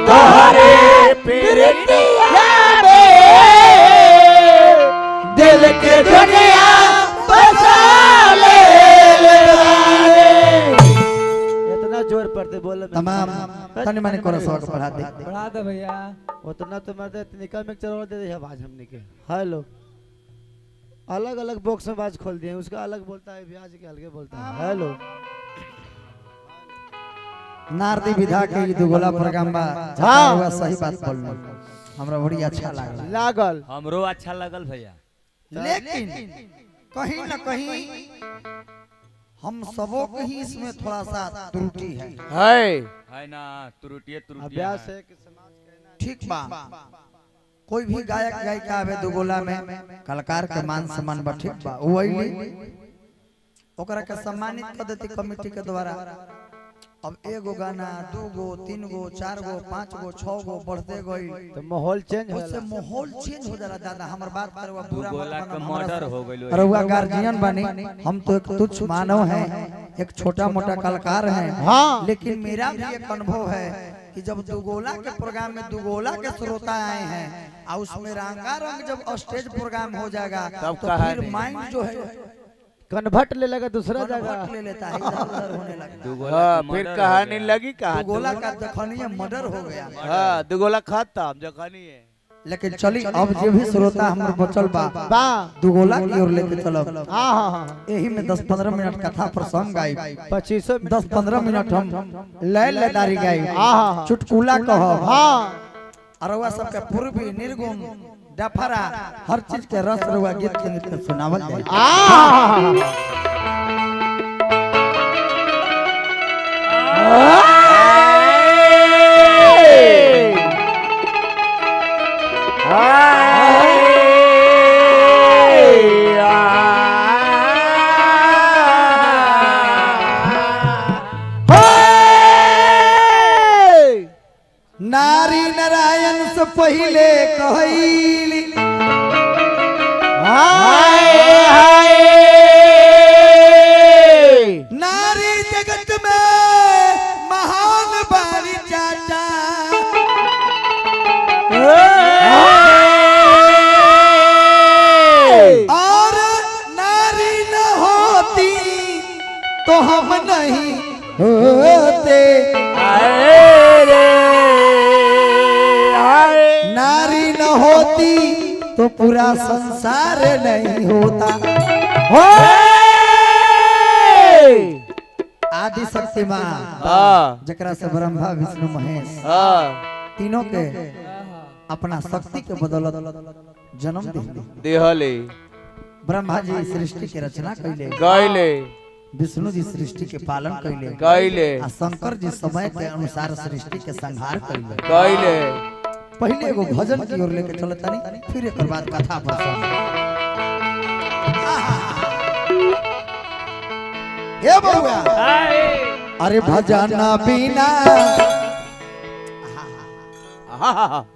तोहरे प्रीतिया में दिल के दुनिया बसा ले। इतना जोर पड़ते बोल तमाम तनी मनी कोरा सवाल बढ़ा दे भैया। उतना तो मर्द निकल में चलो दे दे आवाज हमने के। हेलो अलग अलग बॉक्स में आवाज खोल दिए, उसका अलग बोलता है, ब्याज के अलग बोलता है। हेलो नारदी विधा के ई दुगोला प्रोग्राम बा। हां सही बात बोलना, हमरा बड़ी अच्छा लागल। हमरो अच्छा लगल भैया। लेकिन कहीं ना कहीं हम सबों के ही इसमें थोड़ा सा त्रुटि है ना, त्रुटिए अभ्यास है कि समाज कहना ठीक बा। कोई भी गायक गायिका आवे दुगोला में कलाकार के मान सम्मान बा, ठीक बा, वही ओकरा के सम्मानित कर देती कमेटी के द्वारा। अब एगो गाना, दूगो, तीनगो, चारगो, पांचगो, छगो बढ़ते गई तो माहौल चेंज हो उससे माहौल चेंज हो जाला। दादा हमर बात करवा पूरा मर्डर हो गइल। रउआ गार्जियन बनी, हम तो एक तुच्छ मानव हैं, एक छोटा मोटा कलाकार हैं। हाँ। लेकिन मेरा भी एक अनुभव है कि जब दुगोला के प्रोग्राम में दुगोला के श्रोता आए हैं और उसमें रंगारंग जब स्टेज प्रोग्राम हो जाएगा तो फिर माइंड जो है कन्वर्ट ले लगा दूसरा जगह ले लेता है, इधर होने लगता है। हाँ, फिर कहानी लगी कहा दुगोला का जखनी मर्डर हो गया। हाँ, दुगोला खत्म जखनी है। लेकिन चली अब जो भी श्रोता हमर बचल बा दुगोला की ओर लेके चलब। हां यही में 10-15 मिनट कथा प्रसंग गाई, 25-15 मिनट हम लयदारी गाई, चुटकुला कहब। अरवा सबके पूर्वी निर्गुण डफरा हर चीज के रस रुआ गीत के नृत्य सुनावल जाए। नारी नारायण से पहले कहैली नारी जगत में महान बारी चाचा। और नारी न होती तो हम नहीं होते। नारी न होती तो पूरा संसार नहीं होता। आदि शक्ति मां जकरा से ब्रह्मा विष्णु महेश तीनों के अपना शक्ति के बदौलत जन्म दिहले। ब्रह्मा जी सृष्टि के रचना कैले, विष्णु जी सृष्टि के पालन कैले, आ शंकर जी समय के अनुसार सृष्टि के संहार कैले। पहले एगो भजन की ओर लेके चलत तानी, फिर एक बाद कथा प्रसंग। हे बउआ अरे भजन बिना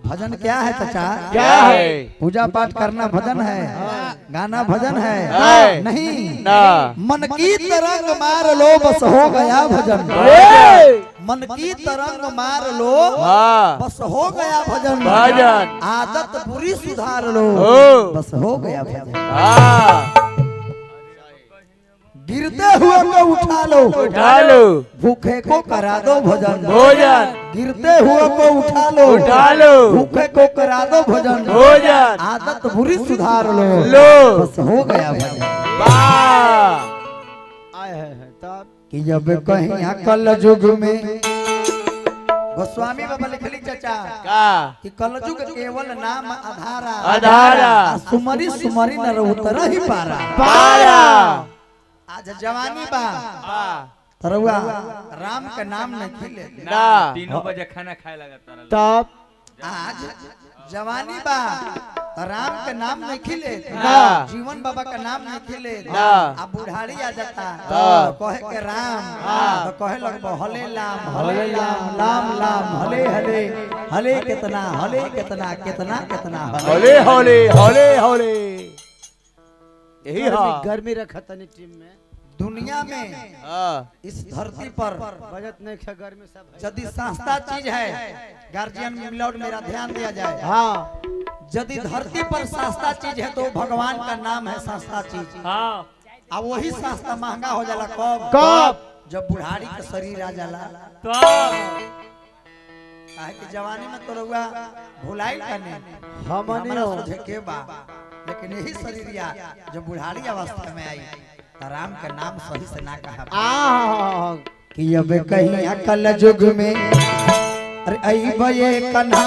भजन क्या है चाचा? क्या है? पूजा पाठ करना भजन है, गाना भजन है नहीं ना। मन की तरंग मार लो बस हो गया भजन। मन की तरंग मार लो बस हो गया भजन। आदत बुरी सुधार लो बस हो गया भजन। गिरते हुए को उठा लो, भूखे को करा दो भजन। गिरते हुए को उठा लो, भूखे को करा दो भजन। आदत बुरी सुधार लो बस हो गया भजन। आए हैं तब कि जब कहीं कल युग में गोस्वामी बाबा लिखली चाचा कि कल युग केवल नाम आधारा सुमरी सुमरी न उतर ही पारा। आज जवानी बा तरवा राम का नाम नहीं खिले 3 बजे खाना खाए लगा तब आज जवानी बा राम के नाम नहीं खिले, जीवन बाबा का नाम नहीं खिले। अब बुढ़ारी आ जाता तो कहे के राम तो कहे लगबो हले लाम लाम लाम हले हले हले कितना कितना कितना हले। यही गर्मी रखा तनी टीम में दुनिया में हाँ इस धरती पर बजट नहीं खा गर्मी सब यदि सस्ता चीज है, गार्जियन मिलाउट मेरा ध्यान दिया जाए। हाँ यदि धरती पर सस्ता चीज है तो भगवान का नाम है सस्ता चीज। हाँ अब वही सस्ता महंगा हो जाला कब? कब? जब बुढ़ारी का शरीर आ जाला। तो काहे कि जवानी में तो रहुआ भुलाई करने हमनी हमरा हो सोचे के बा, लेकिन यही शरीरिया जब बुढ़ारी अवस्था में आई तो राम का नाम सही से ना कहा कि अब कहीं अकल युग में अरे आई बये कन्हा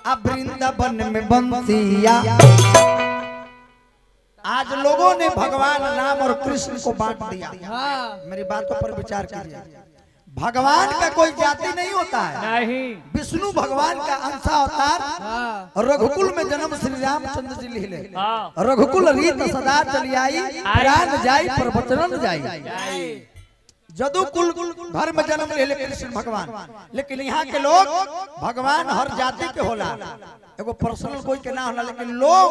अब वृंदावन में बंसिया। आज लोगों ने भगवान राम और कृष्ण को बांट दिया। मेरी बातों पर विचार कीजिए। भगवान का कोई जाति नहीं होता है, नहीं विष्णु भगवान का अंश अवतार। रघुकुल में जन्म श्री रामचंद्र जी लिहिले। हाँ रघुकुल रीत सदा चली आई, प्राण जाई प्रवचन जाई। जदुकुल घर में जन्म ले कृष्ण भगवान, लेकिन यहाँ के लोग भगवान हर जाति के होला, एगो पर्सनल कोई के ना होला, लेकिन लोग